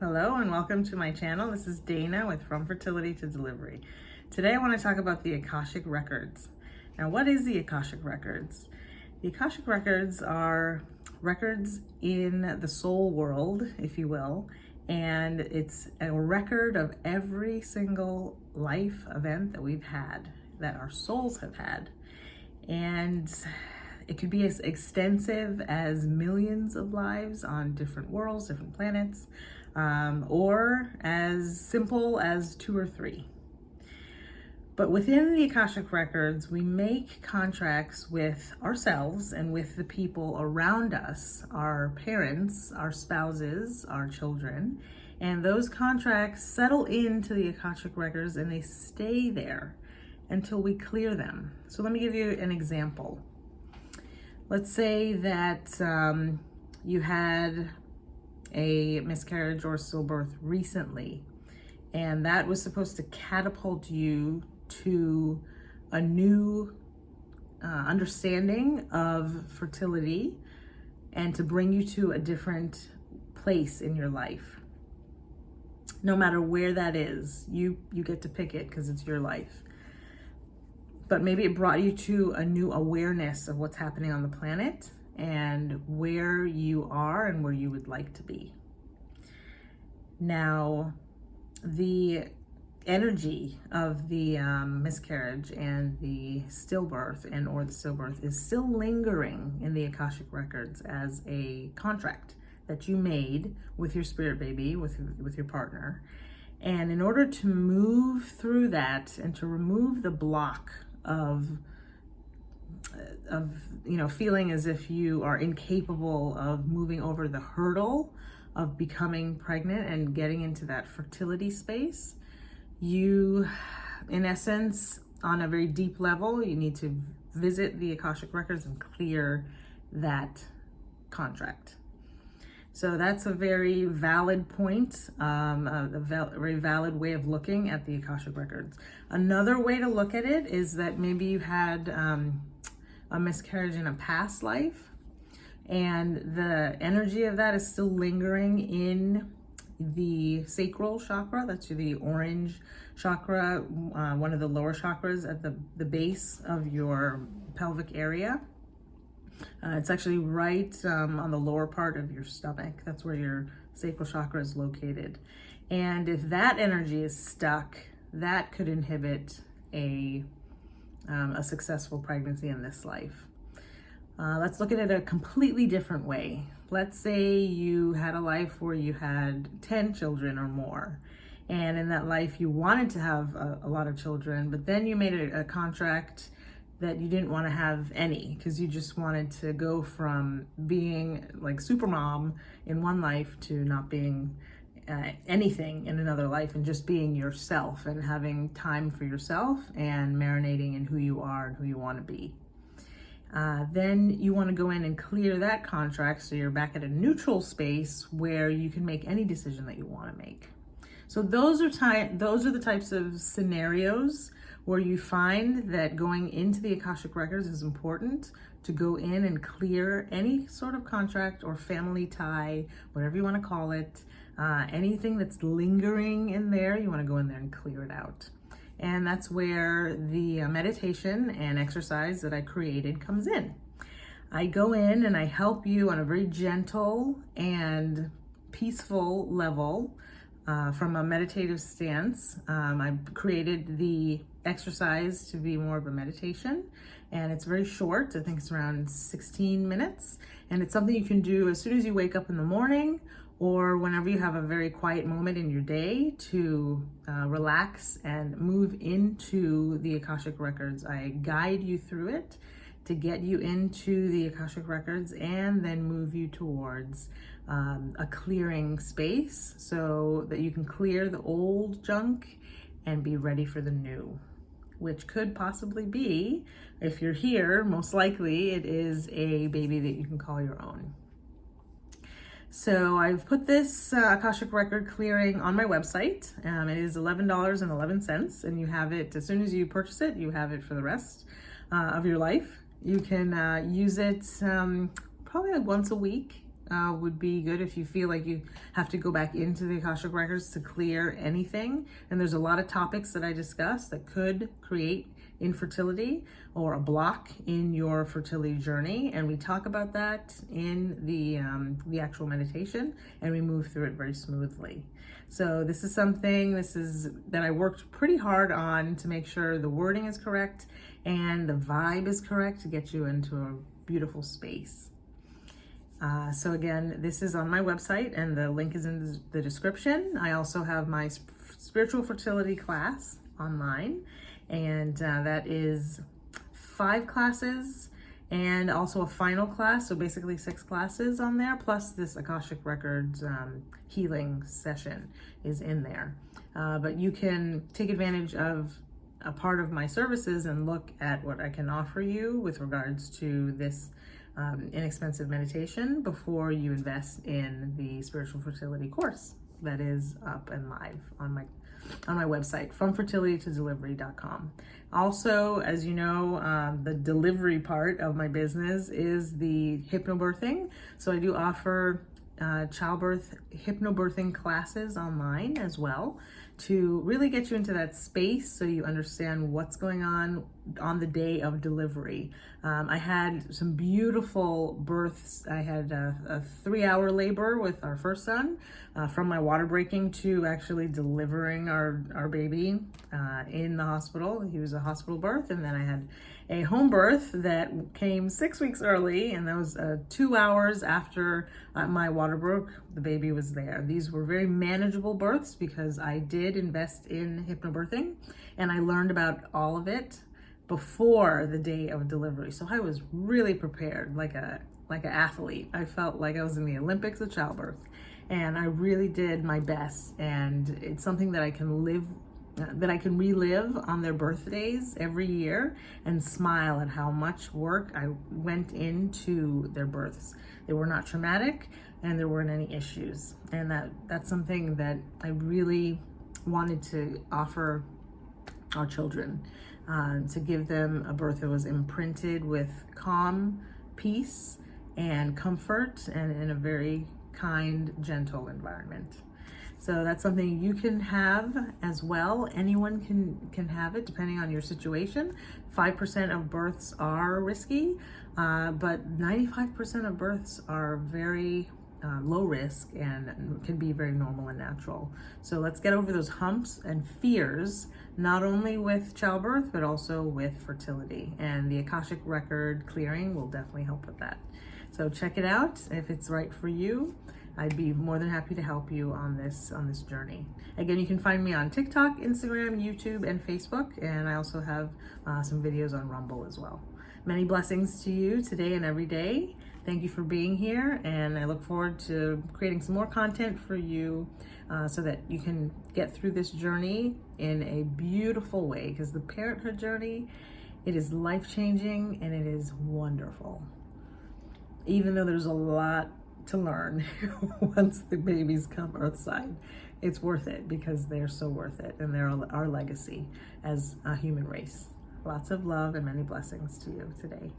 Hello and welcome to my channel. This is Dayna with From Fertility to Delivery. Today I want to talk about the Akashic Records. Now, what is the Akashic Records? The Akashic Records are records in the soul world, if you will, and it's a record of every single life event that we've had, that our souls have had. And it could be as extensive as millions of lives on different worlds, different planets, or as simple as 2 or 3. But within the Akashic Records, we make contracts with ourselves and with the people around us, our parents, our spouses, our children, and those contracts settle into the Akashic Records and they stay there until we clear them. So let me give you an example. Let's say that you had a miscarriage or stillbirth recently, and that was supposed to catapult you to a new understanding of fertility and to bring you to a different place in your life. No matter where that is, you get to pick it because it's your life. But maybe it brought you to a new awareness of what's happening on the planet and where you are and where you would like to be. Now, the energy of the miscarriage and the stillbirth or the stillbirth is still lingering in the Akashic Records as a contract that you made with your spirit baby, with your partner. And in order to move through that and to remove the block of feeling as if you are incapable of moving over the hurdle of becoming pregnant and getting into that fertility space, you, in essence, on a very deep level, you need to visit the Akashic Records and clear that contract. So that's a very valid point, a very valid way of looking at the Akashic Records. Another way to look at it is that maybe you had a miscarriage in a past life, and the energy of that is still lingering in the sacral chakra. That's the orange chakra, one of the lower chakras at the base of your pelvic area. It's actually right on the lower part of your stomach. That's where your sacral chakra is located. And if that energy is stuck, that could inhibit a successful pregnancy in this life. Let's look at it a completely different way. Let's say you had a life where you had 10 children or more. And in that life, you wanted to have a lot of children, but then you made a contract that you didn't want to have any because you just wanted to go from being like super mom in one life to not being anything in another life and just being yourself and having time for yourself and marinating in who you are and who you want to be. Then you want to go in and clear that contract so you're back at a neutral space where you can make any decision that you want to make. So those are the types of scenarios where you find that going into the Akashic Records is important to go in and clear any sort of contract or family tie, whatever you want to call it, anything that's lingering in there, you want to go in there and clear it out. And that's where the meditation and exercise that I created comes in. I go in and I help you on a very gentle and peaceful level from a meditative stance. I created the exercise to be more of a meditation, and it's very short. I think it's around 16 minutes, and it's something you can do as soon as you wake up in the morning or whenever you have a very quiet moment in your day to relax and move into the Akashic Records. I guide you through it to get you into the Akashic Records and then move you towards a clearing space so that you can clear the old junk and be ready for the new, which could possibly be, if you're here, most likely it is a baby that you can call your own. So I've put this Akashic Record clearing on my website. It is $11.11, and you have it, as soon as you purchase it, you have it for the rest of your life. You can use it probably like once a week would be good if you feel like you have to go back into the Akashic Records to clear anything. And there's a lot of topics that I discuss that could create infertility or a block in your fertility journey, and we talk about that in the actual meditation, and we move through it very smoothly. So this is something that I worked pretty hard on to make sure the wording is correct and the vibe is correct to get you into a beautiful space. So again, this is on my website, and the link is in the description. I also have my spiritual fertility class online, and that is 5 classes and also a final class, so basically 6 classes on there, plus this Akashic Records healing session is in there. But you can take advantage of a part of my services and look at what I can offer you with regards to this inexpensive meditation before you invest in the spiritual fertility course that is up and live on my website, fromfertilitytodelivery.com. Also, as you know, the delivery part of my business is the hypnobirthing. So I do offer childbirth hypnobirthing classes online as well to really get you into that space so you understand what's going on the day of delivery. I had some beautiful births. I had a 3-hour labor with our first son, from my water breaking to actually delivering our baby in the hospital. He was a hospital birth, and then I had a home birth that came 6 weeks early, and that was 2 hours after my water broke. The baby was there. These were very manageable births because I did invest in hypnobirthing, and I learned about all of it before the day of delivery. So I was really prepared, like an athlete. I felt like I was in the Olympics of childbirth, and I really did my best. And it's something that I can relive on their birthdays every year and smile at how much work I went into their births. They were not traumatic, and there weren't any issues. And that's something that I really wanted to offer our children, to give them a birth that was imprinted with calm, peace, and comfort, and in a very kind, gentle environment. So that's something you can have as well. Anyone can have it depending on your situation. 5% of births are risky, but 95% of births are very low risk and can be very normal and natural. So let's get over those humps and fears, not only with childbirth, but also with fertility. And the Akashic Record clearing will definitely help with that. So check it out if it's right for you. I'd be more than happy to help you on this journey. Again, you can find me on TikTok, Instagram, YouTube, and Facebook, and I also have some videos on Rumble as well. Many blessings to you today and every day. Thank you for being here, and I look forward to creating some more content for you so that you can get through this journey in a beautiful way, because the parenthood journey, it is life-changing and it is wonderful. Even though there's a lot to learn once the babies come earthside, it's worth it because they're so worth it, and they're our legacy as a human race. Lots of love and many blessings to you today.